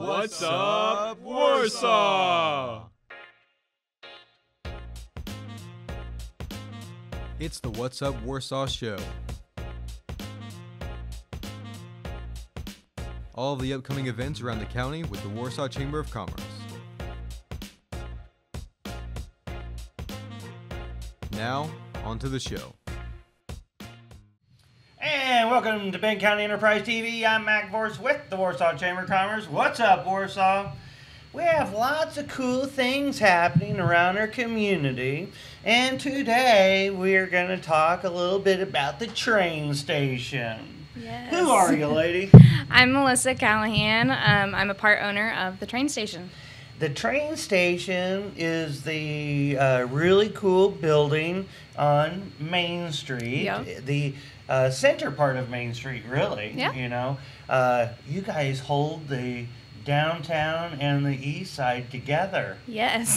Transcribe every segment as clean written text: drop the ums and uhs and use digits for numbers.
What's up, Warsaw? It's the What's Up Warsaw show. All of the upcoming events around the county with the Warsaw Chamber of Commerce. Now, on to the show. And welcome to Benton County Enterprise TV. I'm Mac Vorce with the Warsaw Chamber of Commerce. What's up, Warsaw? We have lots of cool things happening around our community. And today we're going to talk a little bit about the train station. Yes. Who are you, lady? I'm Melissa Callahan. I'm a part owner of the train station. The train station is the really cool building on Main Street. Yep. The center part of Main Street, really. Yeah. You know, you guys hold the downtown and the east side together. Yes.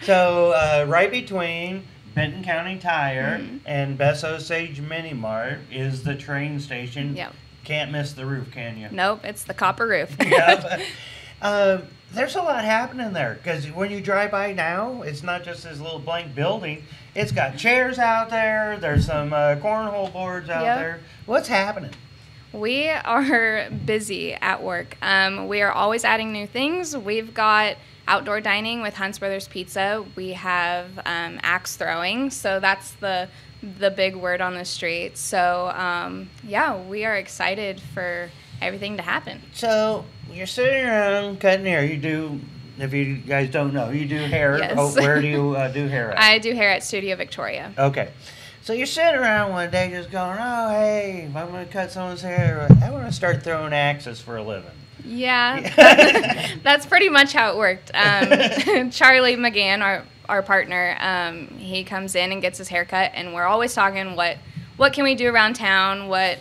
So right between Benton County Tire and Best Osage Mini Mart is the train station. Yep. Can't miss the roof, can you? Nope, it's the copper roof. Yep. There's a lot happening there because when you drive by now, it's not just this little blank building. It's got chairs out there. There's some cornhole boards out Yep. there. What's happening? We are busy at work. We are always adding new things. We've got outdoor dining with Hunt's Brothers Pizza. We have axe throwing, so that's the big word on the street. So yeah, we are excited for everything to happen. So you're sitting around cutting hair. You do, if you guys don't know, you do hair. Yes. Oh, where do you do hair at? I do hair at Studio Victoria. Okay. So you're sitting around one day just going, oh, hey, I'm going to cut someone's hair. I want to start throwing axes for a living. Yeah, that's pretty much how it worked. Charlie McGann, our partner, he comes in and gets his hair cut, and we're always talking what can we do around town, what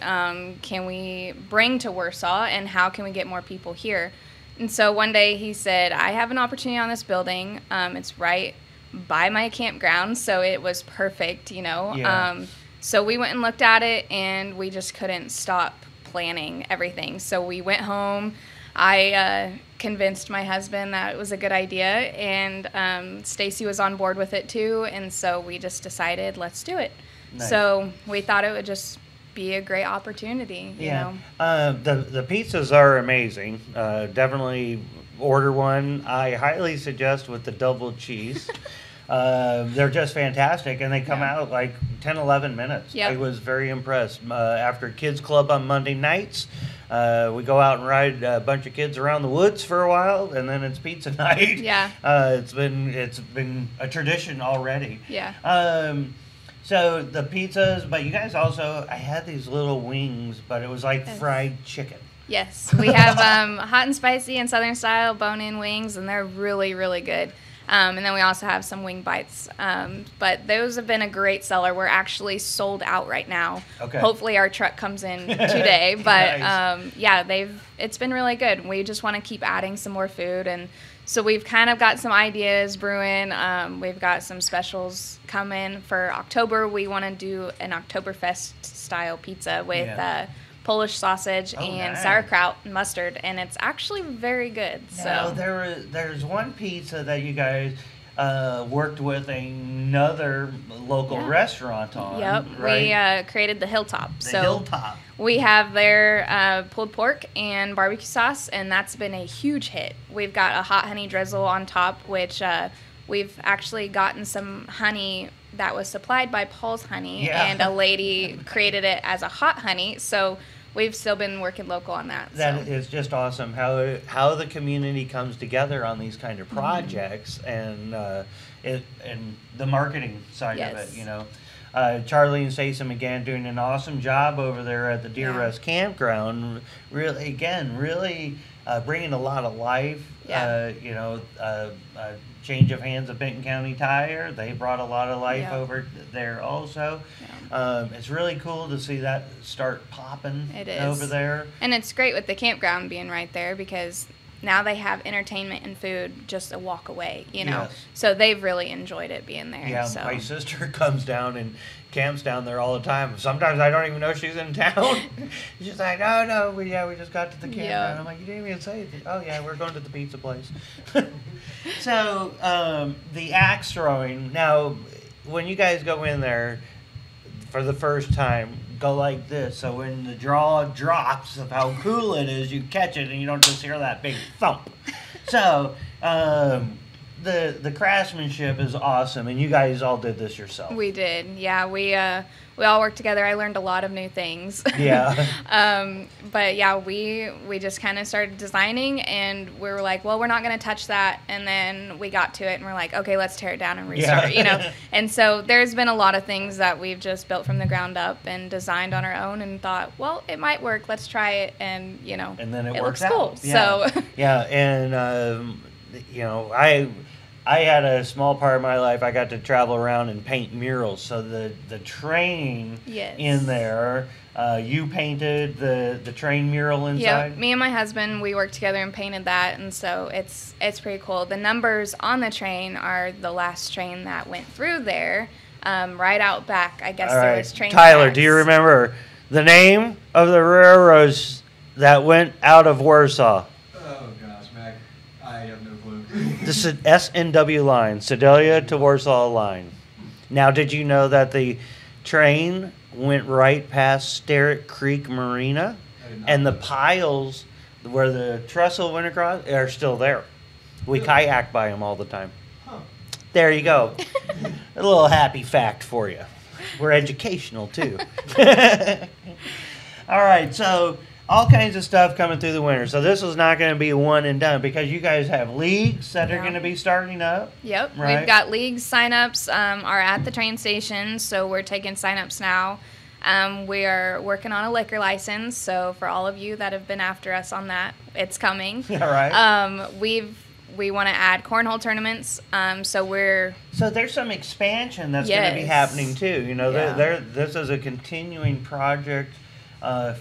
can we bring to Warsaw, and how can we get more people here. And so one day he said, I have an opportunity on this building. It's right by my campground, so it was perfect, you know. Yeah. So we went and looked at it, and we just couldn't stop planning everything. So we went home. I convinced my husband that it was a good idea, and Stacy was on board with it too, and so we just decided, let's do it. Nice. So we thought it would just be a great opportunity, you know. The pizzas are amazing. Definitely order one. I highly suggest with the double cheese. They're just fantastic, and they come out like 10, 11 minutes. Yep. I was very impressed. After Kids Club on Monday nights, we go out and ride a bunch of kids around the woods for a while, and then it's pizza night. Yeah. It's been a tradition already. Yeah. So the pizzas, but you guys also, I had these little wings, but it was like Yes. fried chicken. Yes, we have hot and spicy and Southern style bone-in wings, and they're really, really good. And then we also have some wing bites. But those have been a great seller. We're actually sold out right now. Okay. Hopefully our truck comes in today. But Nice. yeah, it's been really good. We just want to keep adding some more food. And so we've kind of got some ideas brewing. We've got some specials coming for October. We want to do an Oktoberfest style pizza with Polish sausage and nice. sauerkraut and mustard, and it's actually very good. Now, So there's one pizza that you guys worked with another local restaurant on. yep, Right? we created the Hilltop. The So Hilltop. we have their pulled pork and barbecue sauce, and that's been a huge hit. We've got a hot honey drizzle on top, which we've actually gotten some honey that was supplied by Paul's Honey, Yeah. and a lady created it as a hot honey. So we've still been working local on that. That so. is just awesome how the community comes together on these kind of projects and the marketing side of Yes. it, you know. Charlie and Stacey again doing an awesome job over there at the Deer Yeah. Rest Campground. Really bringing a lot of life. Yeah. Change of hands of Benton County Tire. They brought a lot of life Yeah. over there also. It's really cool to see that start popping It is. over there. And it's great with the campground being right there because now they have entertainment and food just a walk away, you know. Yes. So they've really enjoyed it being there. Yeah, so. my sister comes down and camps down there all the time. Sometimes I don't even know she's in town. She's like, oh, no, we just got to the campground. Yeah. I'm like, you didn't even say it. Oh, yeah, we're going to the pizza place. So, the axe throwing. Now, when you guys go in there for the first time, go like this. So when the draw drops of how cool it is, you catch it and you don't just hear that big thump. So, the craftsmanship is awesome, and you guys all did this yourself. We did, yeah. We all worked together. I learned a lot of new things. Yeah. But yeah, we just kind of started designing, and we were like, well, we're not going to touch that. And then we got to it, and we're like, okay, let's tear it down and restart. Yeah. You know. And so there's been a lot of things that we've just built from the ground up and designed on our own, and thought, well, it might work. Let's try it, and you know, And then it looks works cool. out. Yeah. So Yeah, and you know, I had a small part of my life I got to travel around and paint murals. So the train Yes. in there, you painted the train mural yeah, inside. me and my husband, we worked together and painted that, and so it's pretty cool. The numbers on the train are the last train that went through there, right out back. I guess All there right, was train Tyler, tracks. do you remember the name of the railroads that went out of Warsaw? Oh gosh, Mac, I have no clue. This is SNW line, Sedalia to Warsaw line. Now, did you know that the train went right past Sterrett Creek Marina, I did not and the know that. piles where the trestle went across are still there? We Really? kayak by them all the time. Huh. There you go. A little happy fact for you. We're educational too. All right, so all kinds of stuff coming through the winter. So this is not going to be a one and done, because you guys have leagues that are Yeah. going to be starting up. Yep, Right. we've got leagues signups are at the train station, so we're taking signups now. We are working on a liquor license, so for all of you that have been after us on that, it's coming. All right. We want to add cornhole tournaments, so we're So there's some expansion that's going to be Yes. happening too. You know, Yeah. this is a continuing project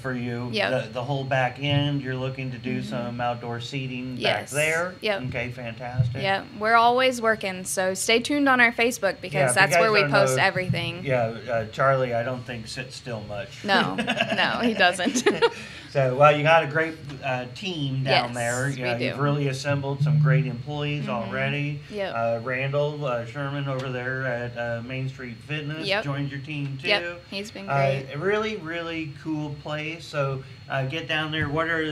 for you. Yep. The whole back end, you're looking to do some outdoor seating back Yes. there. Yep. Okay, fantastic. yeah, we're always working. So stay tuned on our Facebook, Yeah, because if you that's guys where we don't post know- everything. Yeah, Charlie, I don't think sits still much. No, no, he doesn't. So, well, you got a great team down Yes, there. we You know, you've do. really assembled some great employees already. Yep. Randall Sherman over there at Main Street Fitness Yep. joined your team too. Yep, he's been great. A really, really cool place. So get down there. What are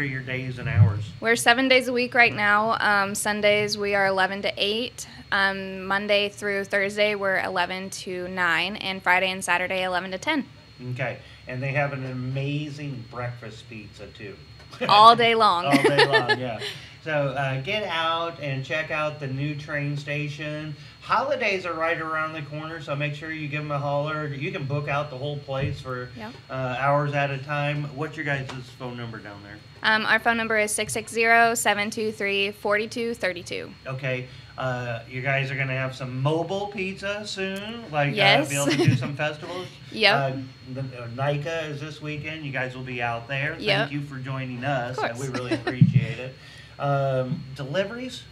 your days and hours? We're 7 days a week right now. Sundays we are 11 to 8. Monday through Thursday we're 11 to 9, and Friday and Saturday 11 to 10. Okay, and they have an amazing breakfast pizza too. All day long. All day long, yeah. So get out and check out the new train station. Holidays are right around the corner, so make sure you give them a holler. You can book out the whole place for Yep. hours at a time. What's your guys' phone number down there? Our phone number is 660-723-4232. Okay, you guys are going to have some mobile pizza soon, like Yes. be able to do some festivals. Yep. NICA is this weekend. You guys will be out there. Yep. Thank you for joining us. Of course. We really appreciate it. Deliveries?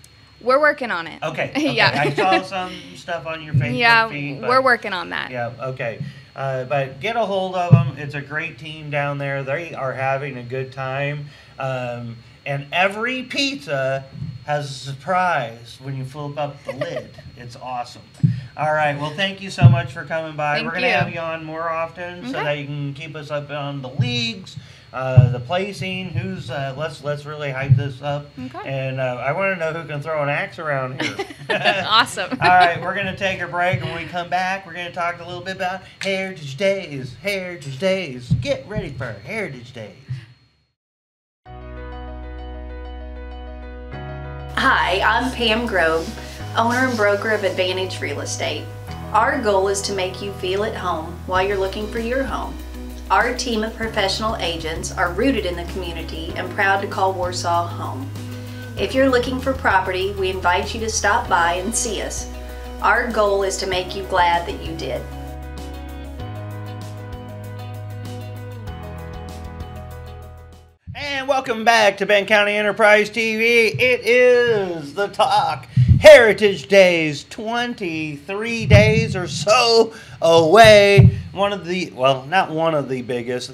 We're working on it. Okay. Yeah. I saw some stuff on your Facebook Yeah, feed. we're working on that. Yeah, okay. But get a hold of them. It's a great team down there. They are having a good time. And every pizza has a surprise when you flip up the lid. It's awesome. All right. Well, thank you so much for coming by. Thank We're going to you. have you on more often so Okay. that you can keep us up on the leagues, the placing. Let's really hype this up. Okay. And I want to know who can throw an axe around here. Awesome. All right, we're going to take a break, and when we come back, we're going to talk a little bit about Heritage Days. Heritage Days. Get ready for Heritage Days. Hi, I'm Pam Grove, owner and broker of Advantage Real Estate. Our goal is to make you feel at home while you're looking for your home. Our team of professional agents are rooted in the community and proud to call Warsaw home. If you're looking for property, we invite you to stop by and see us. Our goal is to make you glad that you did. And Welcome back to Bend County Enterprise TV. It is the Talk Heritage Days, 23 days or so away. One of the, well, not one of the biggest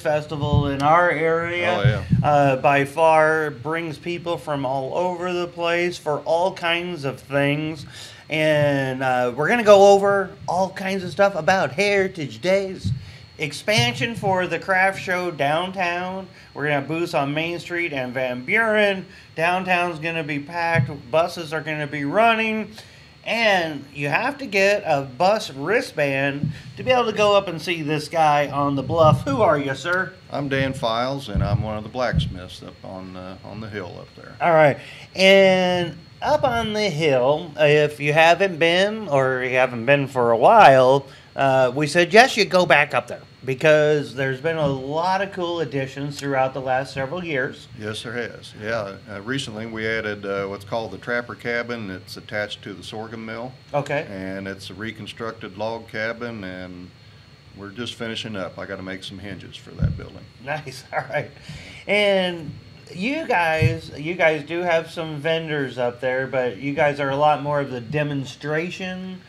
festival in our area. Oh, yeah. By far, brings people from all over the place for all kinds of things. And we're going to go over all kinds of stuff about Heritage Days. Expansion for the craft show downtown. We're going to have booths on Main Street and Van Buren. Downtown's going to be packed. Buses are going to be running. And you have to get a bus wristband to be able to go up and see this guy on the bluff. Who are you, sir? I'm Dan Files, and I'm one of the blacksmiths up on the hill up there. All right. And up on the hill, if you haven't been or you haven't been for a while, we suggest you go back up there because there's been a lot of cool additions throughout the last several years. Yes, there has. Yeah, recently we added what's called the Trapper Cabin. It's attached to the sorghum mill. Okay. And it's a reconstructed log cabin, and we're just finishing up. I got to make some hinges for that building. Nice. All right. And you guys do have some vendors up there, but you guys are a lot more of the demonstration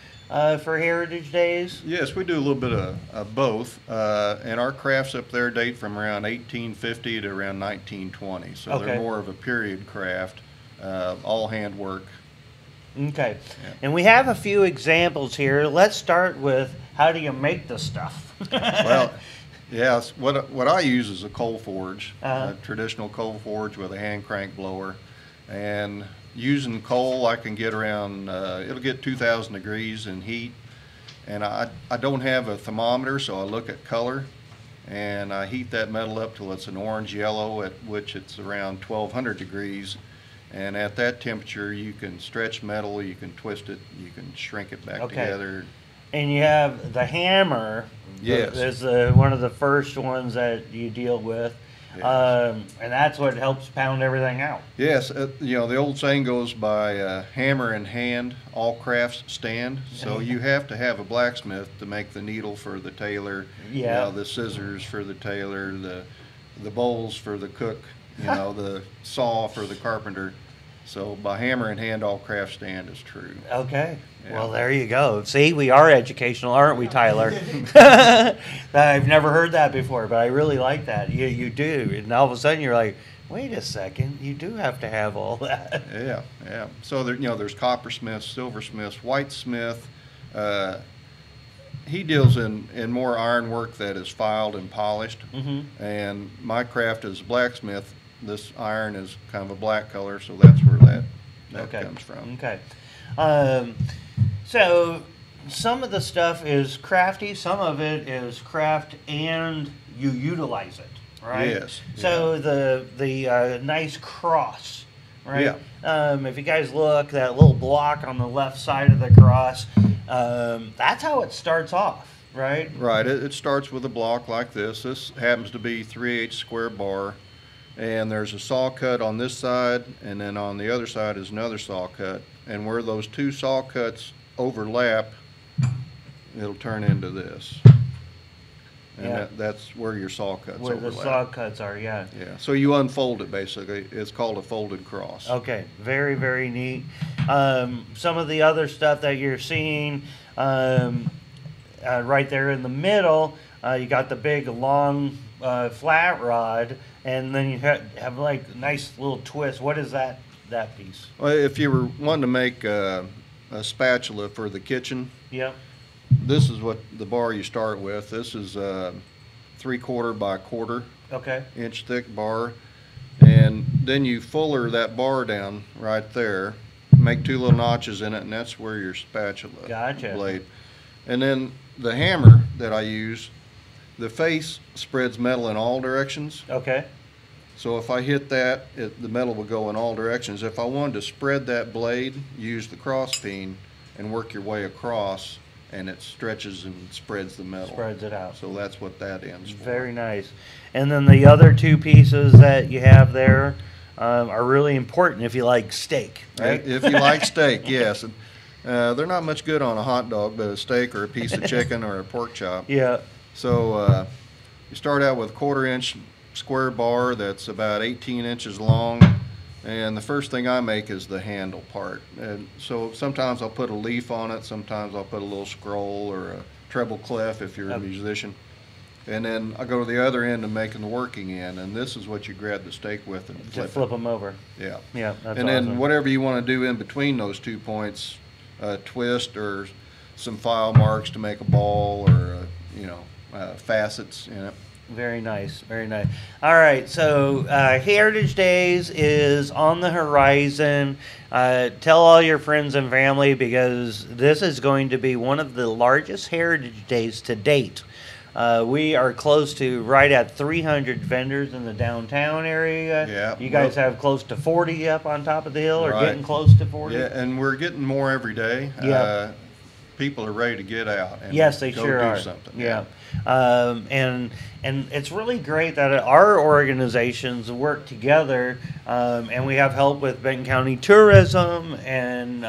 for Heritage Days. Yes, we do a little bit of both, and our crafts up there date from around 1850 to around 1920, so Okay. they're more of a period craft, all handwork. Okay. Yeah. And we have a few examples here. Let's start with how do you make the stuff? Well, yes, what I use is a coal forge, Uh-huh. a traditional coal forge with a hand crank blower, and using coal I can get around, it'll get 2,000 degrees in heat, and I don't have a thermometer, so I look at color, and I heat that metal up till it's an orange yellow, at which it's around 1,200 degrees, and at that temperature you can stretch metal, you can twist it, you can shrink it back Okay. together. And you have the hammer. Yes. Is one of the first ones that you deal with. Yes. And that's what helps pound everything out. Yes, you know, the old saying goes by hammer in hand, all crafts stand. So you have to have a blacksmith to make the needle for the tailor, you Yeah. know, the scissors for the tailor, the bowls for the cook, you know, the saw for the carpenter. So by hammer in hand, all crafts stand is true. Okay. Yeah. Well, there you go. See, we are educational, aren't we, Tyler? I've never heard that before, but I really like that. You do. And all of a sudden you're like, wait a second, you do have to have all that. Yeah, yeah. So there, you know, there's coppersmiths, silversmiths, whitesmith. He deals in more ironwork that is filed and polished. Mm-hmm. And my craft as a blacksmith, this iron is kind of a black color, so that's where that Okay. comes from. Okay. So some of the stuff is crafty, some of it is craft and you utilize it, right? Yes. So the nice cross, right? Yeah. If you guys look, that little block on the left side of the cross, that's how it starts off, right? Right. It starts with a block like this. This happens to be 3/8 square bar, and there's a saw cut on this side, and then on the other side is another saw cut. And where those two saw cuts overlap, it'll turn into this. And Yeah. that's where your saw cuts Where overlap. the saw cuts are, yeah. Yeah. So you unfold it basically. It's called a folded cross. Okay, very, very neat. Some of the other stuff that you're seeing right there in the middle, you got the big long flat rod, and then you have like a nice little twist. What is that piece? Well, if you were wanting to make a spatula for the kitchen, Yep. this is what the bar you start with. This is a 3/4 by 1/4 Okay. inch thick bar, and then you fuller that bar down right there, make two little notches in it, and that's where your spatula Gotcha. blade. And then the hammer that I use, the face spreads metal in all directions. Okay. So if I hit that, the metal will go in all directions. If I wanted to spread that blade, use the cross peen and work your way across, and it stretches and spreads the metal. Spreads it out. So that's what that ends for. Very nice. And then the other two pieces that you have there are really important if you like steak, right? If you like steak, yes. And, they're not much good on a hot dog, but a steak or a piece of chicken or a pork chop. Yeah. So you start out with 1/4 inch square bar that's about 18 inches long, and the first thing I make is the handle part. And so sometimes I'll put a leaf on it, sometimes I'll put a little scroll or a treble clef if you're a musician. And then I go to the other end and making the working end, and this is what you grab the stake with and flip them over. Yeah. Yeah, that's and then awesome. whatever you want to do in between those 2 points, twist or some file marks to make a ball, or facets in it. Very nice, very nice. All right, so Heritage Days is on the horizon. Tell all your friends and family, because this is going to be one of the largest Heritage Days to date. We are close to right at 300 vendors in the downtown area. Yeah. You guys have close to 40 up on top of the hill, or Right. getting close to 40? Yeah, and we're getting more every day. Yeah. People are ready to get out and Yes, they go sure do are. something. Yeah. And it's really great that our organizations work together, and we have help with Benton County Tourism and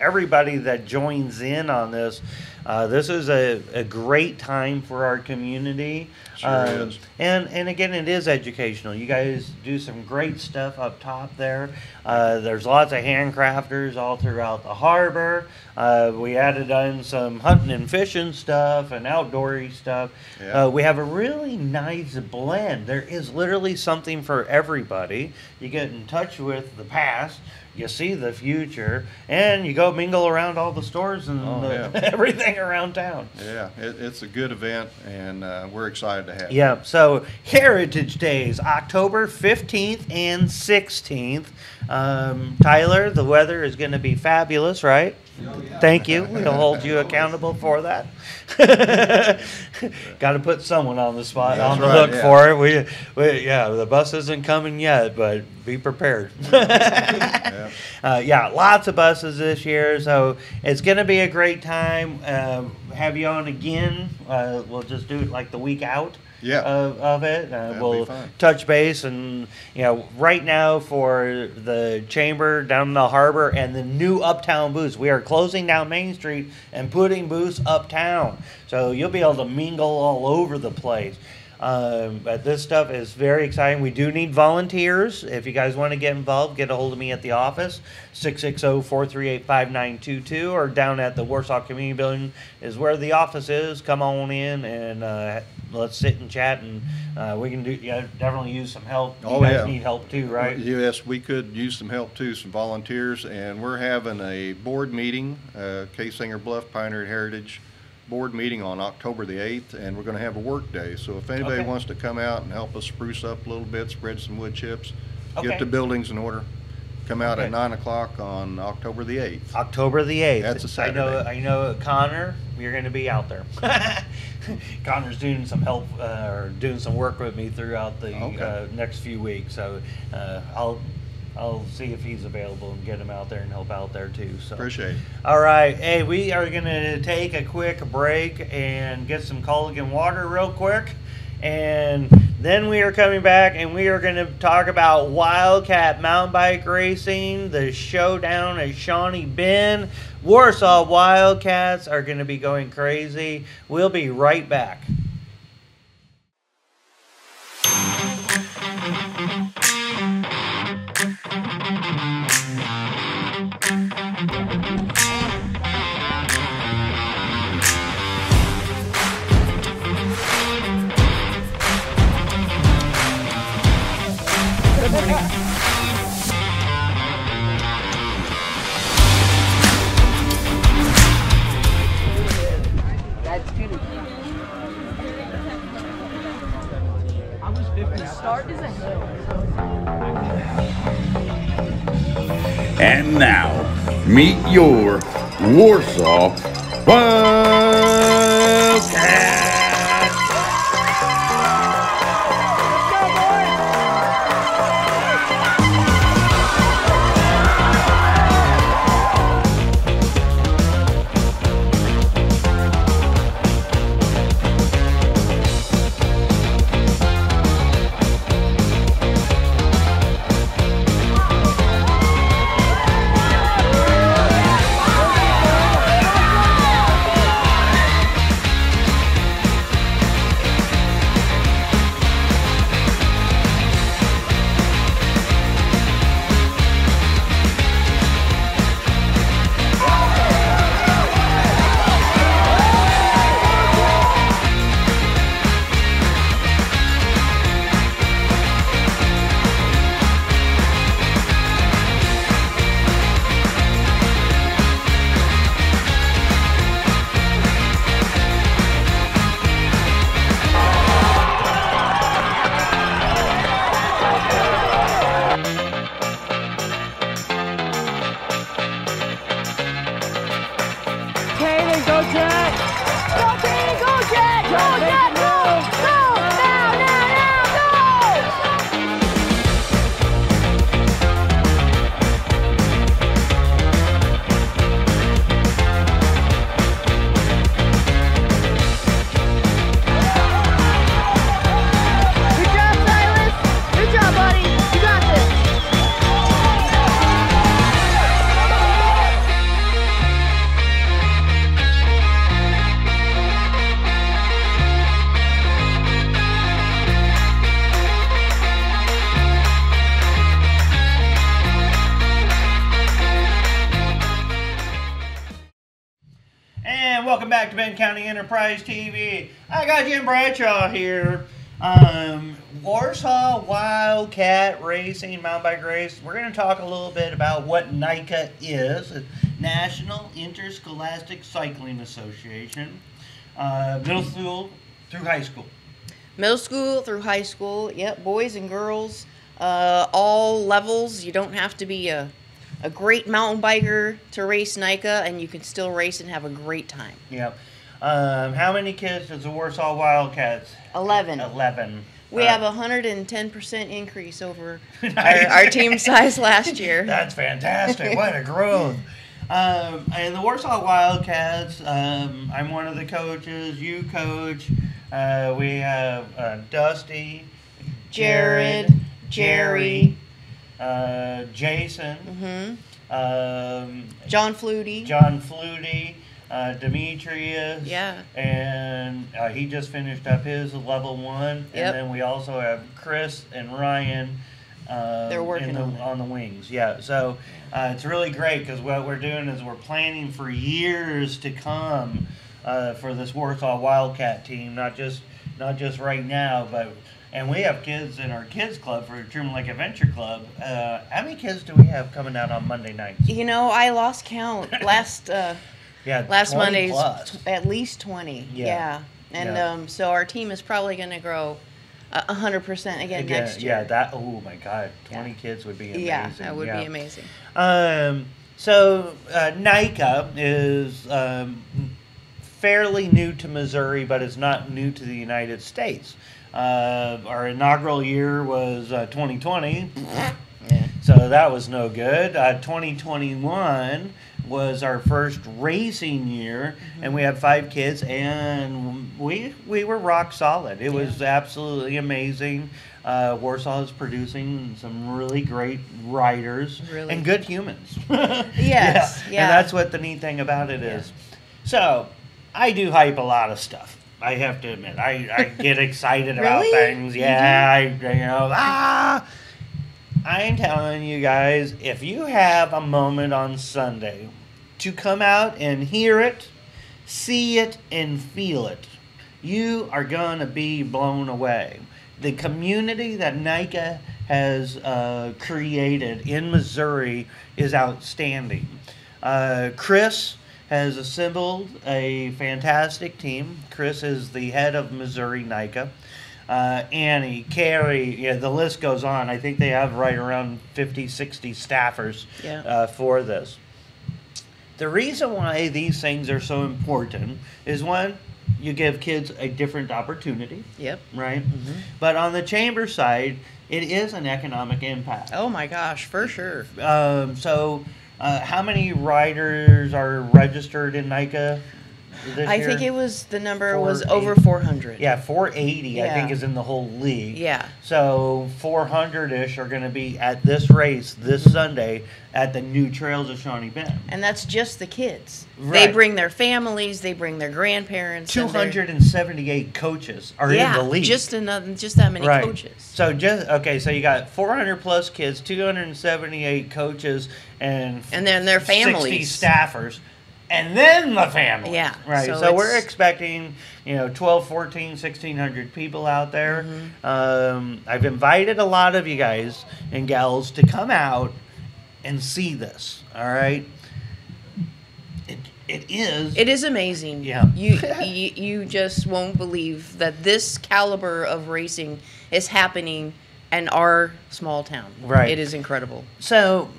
everybody that joins in on this. This is a great time for our community. Sure is. And again, it is educational. You guys do some great stuff up top there. There's lots of handcrafters all throughout the harbor. We added in some hunting and fishing stuff and outdoorsy stuff. Yeah. We have a really nice blend. There is literally something for everybody. You get in touch with the past, you see the future, and you go mingle around all the stores and everything around town. Yeah, it's a good event, and we're excited to have it. Yeah, so Heritage Days, October 15th and 16th. Tyler, the weather is going to be fabulous, right? Thank you. We'll hold you accountable for that. Got to put someone on the spot, That's on the right, hook yeah. for it. The bus isn't coming yet, but be prepared. Lots of buses this year, so it's going to be a great time. Have you on again? We'll just do it like the week out. Yeah. Of it. We'll be fine. touch base, and right now for the chamber down in the harbor and the new uptown booths, we are closing down Main Street and putting booths uptown, so you'll be able to mingle all over the place. But this stuff is very exciting. We do need volunteers. If you guys want to get involved, get a hold of me at the office, 660-438-5922, or down at the Warsaw Community Building is where the office is. Come on in and let's sit and chat, and we can definitely use some help. You guys need help too, right? Yes, we could use some help too, some volunteers, and we're having a board meeting, K-Singer Bluff Pioneer Heritage board meeting on October the 8th, and we're going to have a work day. So if anybody wants to come out and help us spruce up a little bit, spread some wood chips, get the buildings in order, come out at 9 o'clock on October the 8th. October the 8th. That's a Saturday. I know, Connor, you're going to be out there. Connor's doing some help or doing some work with me throughout the next few weeks. So I'll see if he's available and get him out there and help out there too. So Appreciate it. All right. Hey, we are going to take a quick break and get some Culligan water real quick. And then we are coming back and we are going to talk about Wildcat mountain bike racing, the showdown at Shawnee Bend. Warsaw Wildcats are going to be going crazy. We'll be right back. And now, meet your Warsaw Wildcats. back to Benton County Enterprise TV. I got Jim Bradshaw here. Warsaw Wildcat Racing, mountain bike race. We're going to talk a little bit about what NICA is, National Interscholastic Cycling Association, middle school through high school. Middle school through high school, yep, boys and girls, all levels. You don't have to be a great mountain biker to race NICA, and you can still race and have a great time. Yep. How many kids does the Warsaw Wildcats? 11. 11. We have a 110% increase over our team size last year. That's fantastic. What a growth. And the Warsaw Wildcats, I'm one of the coaches. You coach. We have Dusty, Jared, Jerry, Jason, John Flutie. John Flutie, Demetrius, Yeah. and he just finished up his level 1. Yep. And then we also have Chris and Ryan. They're working on the wings. Yeah, so it's really great because what we're doing is we're planning for years to come for this Warsaw Wildcat team, not just right now, and we have kids in our kids club for Truman Lake Adventure Club. How many kids do we have coming out on Monday nights? You know, I lost count last Last Monday's plus. at least 20. Yeah. And Yeah. so our team is probably going to grow 100% again next year. Yeah, that. Oh my God, 20 kids would be amazing. Yeah, that would be amazing. So NICA is fairly new to Missouri, but it's not new to the United States. Our inaugural year was 2020, so that was no good. 2021 was our first racing year, and we had 5 kids, and we were rock solid. It was absolutely amazing. Warsaw is producing some really great riders and good humans. Yes, yeah. And that's what the neat thing about it is. So, I do hype a lot of stuff. I have to admit, I get excited about Really? things. Yeah, I'm telling you guys, if you have a moment on Sunday to come out and hear it, see it, and feel it, you are going to be blown away. The community that NICA has created in Missouri is outstanding. Chris has assembled a fantastic team. Chris is the head of Missouri NICA. Annie, Carrie, the list goes on. I think they have right around 50, 60 staffers for this. The reason why these things are so important is, one, you give kids a different opportunity. Yep. Right? Mm-hmm. But on the chamber side, it is an economic impact. Oh my gosh, for sure. So how many riders are registered in NICA this year? I think the number was 480. over 400. Yeah, 480 I Yeah. think is in the whole league. Yeah. So 400-ish are going to be at this race this Sunday at the new Trails of Shawnee Bend. And that's just the kids. Right. They bring their families, they bring their grandparents. and their- 278 coaches are in the league. just that many Right. coaches. So so you got 400 plus kids, 278 coaches, and then their 60 families. staffers, and then the family. Yeah, Right. so So we're it's- expecting 12, 14, 1,600 people out there. Mm-hmm. I've invited a lot of you guys and gals to come out and see this. All right. It is. It is amazing. Yeah. You just won't believe that this caliber of racing is happening in our small town. Right. It is incredible. So,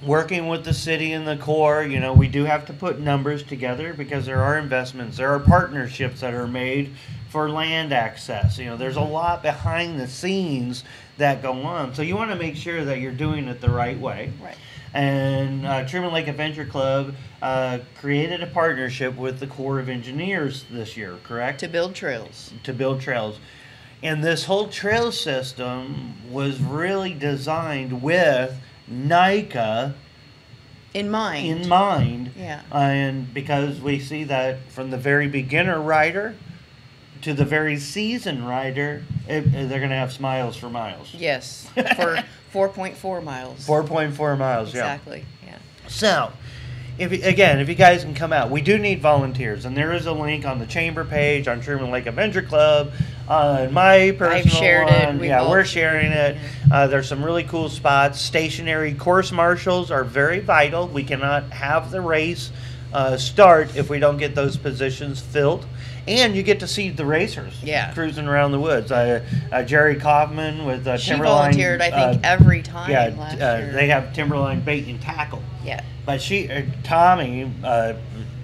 working with the city and the Corps, we do have to put numbers together because there are investments, there are partnerships that are made for land access. There's a lot behind the scenes that go on. So you want to make sure that you're doing it the right way. Right. And Truman Lake Adventure Club created a partnership with the Corps of Engineers this year, correct? To build trails. To build trails. And this whole trail system was really designed with NICA In mind. Yeah. And because we see that from the very beginner rider to the very seasoned rider, they're going to have smiles for miles. Yes. For 4.4 miles. 4.4 miles, yeah. Exactly. Yeah. So, if you guys can come out, we do need volunteers, and there is a link on the chamber page on Sherman Lake Adventure Club. On my personal shared one, it. we're sharing it. There's some really cool spots. Stationary course marshals are very vital. We cannot have the race start if we don't get those positions filled. And you get to see the racers cruising around the woods. Jerry Kaufman with She Timberline. volunteered, I think, every time last year. They have Timberline bait and tackle. Yeah. But Tommy,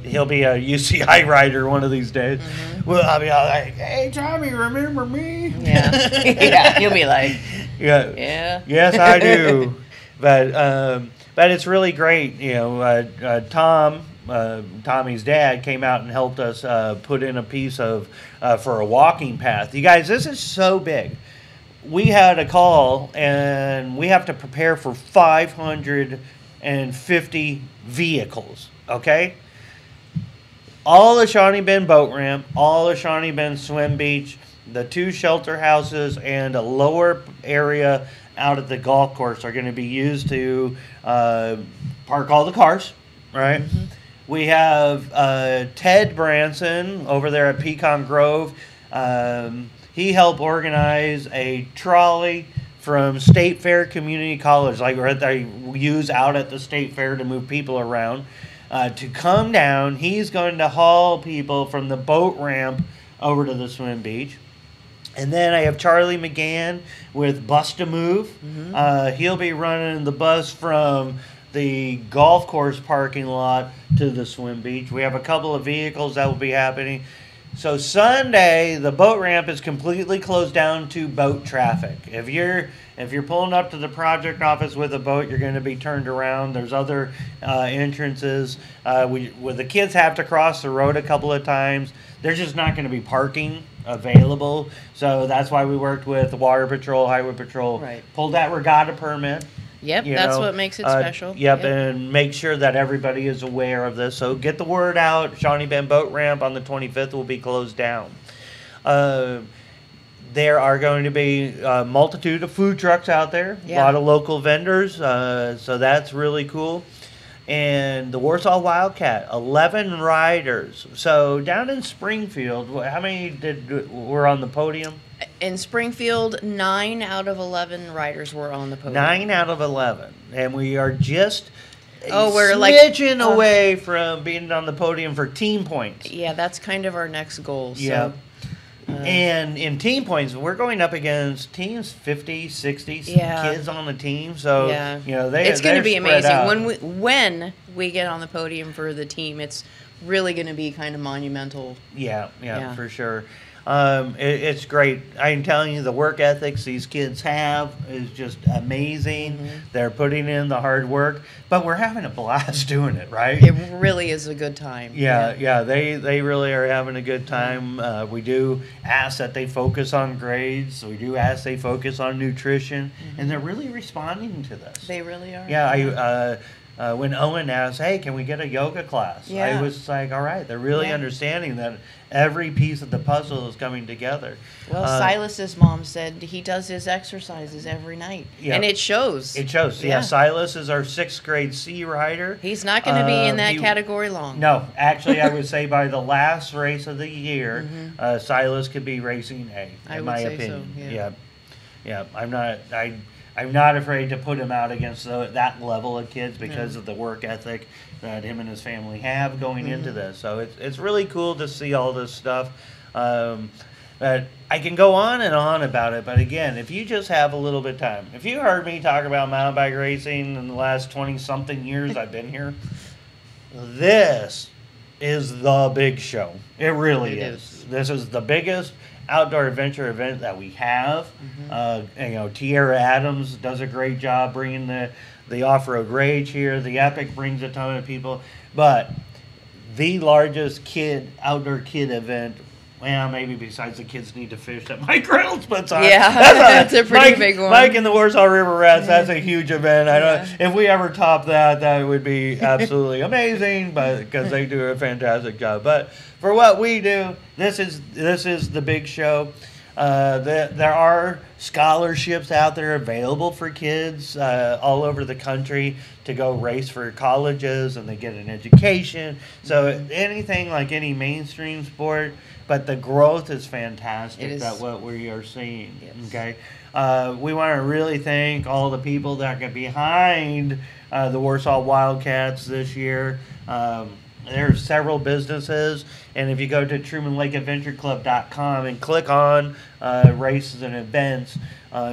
he'll be a UCI rider one of these days. Well, I'll be all like, "Hey, Tommy, remember me?" Yeah. Yeah. He'll be like, yeah. Yes, I do. But it's really great. You know, Tommy's dad came out and helped us put in a piece of for a walking path. You guys, this is so big. We had a call, and we have to prepare for 550 vehicles. Okay. All the Shawnee Bend boat ramp, all the Shawnee Bend swim beach, the 2 shelter houses, and a lower area out at the golf course are going to be used to park all the cars, right? We have Ted Branson over there at Pecan Grove. He helped organize a trolley from State Fair Community College, like they use out at the State Fair to move people around, to come down. He's going to haul people from the boat ramp over to the swim beach. And then I have Charlie McGann with Bus to Move. He'll be running the bus from the golf course parking lot to the swim beach. We have a couple of vehicles that will be happening. So Sunday, the boat ramp is completely closed down to boat traffic. If you're pulling up to the project office with a boat, you're going to be turned around. There's other entrances. Where the kids have to cross the road a couple of times. There's just not going to be parking available. So that's why we worked with the Water Patrol, Highway Patrol. Right. Pulled that regatta permit. Yep, that's what makes it special. Yep, and make sure that everybody is aware of this. So get the word out. Shawnee Bend Boat Ramp on the 25th will be closed down. There are going to be a multitude of food trucks out there. Yeah. A lot of local vendors. So that's really cool. And the Warsaw Wildcat, 11 riders. So down in Springfield, how many were on the podium? In Springfield, 9 out of 11 riders were on the podium. 9 out of 11. And we are just we're smidgen away from being on the podium for team points. Yeah, that's kind of our next goal. Yeah. So, and in team points, we're going up against teams 50, 60 kids on the team. So, you know, it's going to be amazing. Out. When we get on the podium for the team, it's really going to be kind of monumental. Yeah, for sure. It's great. I'm telling you, the work ethics these kids have is just amazing. They're putting in the hard work, but we're having a blast doing it, right? It really is a good time. Yeah, they really are having a good time. We do ask that they focus on grades. We do ask they focus on nutrition, and they're really responding to this. They really are. Yeah, when Owen asked, "Hey, can we get a yoga class?" I was like, "All right." They're really understanding that every piece of the puzzle is coming together. Well, Silas's mom said he does his exercises every night, and it shows. It shows. Yeah, Silas is our 6th grade C rider. He's not going to be in that category long. No, actually, I would say by the last race of the year, Silas could be racing A. In my opinion, yeah. I'm not afraid to put him out against that level of kids because of the work ethic that him and his family have going into this. So it's really cool to see all this stuff. But I can go on and on about it, but again, if you just have a little bit of time, if you heard me talk about mountain bike racing in the last 20-something years I've been here, this is the big show. It really is. This is the biggest outdoor adventure event that we have. Tierra Adams does a great job bringing the off-road rage here. The Epic brings a ton of people, but the largest outdoor kid event. Well, maybe besides the kids need to fish that Mike Reynolds puts on. Yeah, that's a pretty big one. Mike and the Warsaw River Rats, that's a huge event. I don't. If we ever top that, that would be absolutely amazing. But because they do a fantastic job. But for what we do, this is the big show. There are scholarships out there available for kids all over the country to go race for colleges, and they get an education. So anything like any mainstream sport, but the growth is fantastic. That what we are seeing. Yes. Okay, we want to really thank all the people that get behind the Warsaw Wildcats this year. There are several businesses, and if you go to TrumanLakeAdventureClub.com and click on races and events,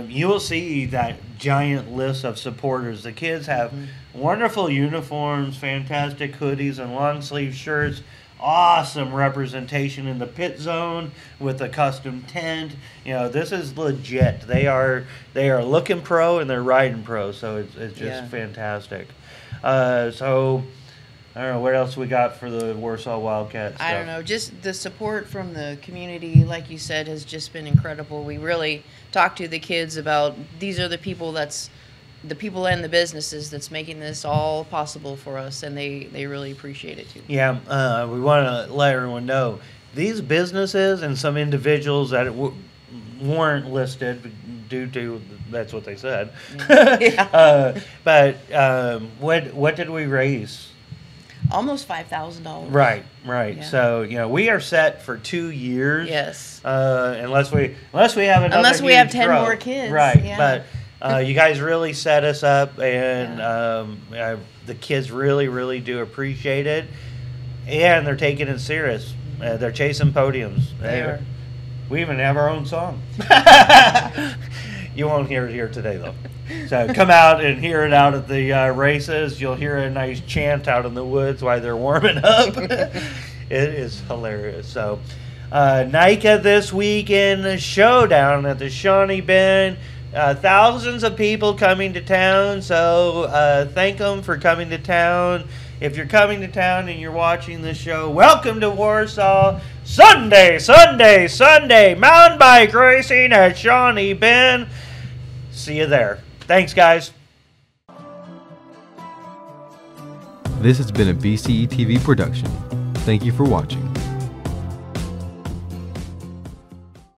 you will see that giant list of supporters. The kids have wonderful uniforms, fantastic hoodies and long sleeve shirts, awesome representation in the pit zone with a custom tent. You know, this is legit. They are looking pro and they're riding pro, so it's just fantastic. So I don't know what else we got for the Warsaw Wildcats. I don't know. Just the support from the community, like you said, has just been incredible. We really talked to the kids about these are the people and the businesses that's making this all possible for us, and they really appreciate it too. Yeah, we want to let everyone know these businesses and some individuals that weren't listed due to that's what they said. Yeah. But what did we raise? Almost $5,000. Right. Yeah. So we are set for 2 years. Yes. Unless we have another. Unless we have 10 growth. more kids. Right. Yeah. But you guys really set us up, and the kids really do appreciate it, and they're taking it serious. They're chasing podiums. They are. We even have our own song. You won't hear it here today, though. So come out and hear it out at the races. You'll hear a nice chant out in the woods while they're warming up. It is hilarious. So NICA this weekend, the showdown at the Shawnee Bend. Thousands of people coming to town, so thank them for coming to town. If you're coming to town and you're watching this show, welcome to Warsaw. Sunday, mountain bike racing at Shawnee Bend. See you there. Thanks, guys. This has been a BCE TV production. Thank you for watching.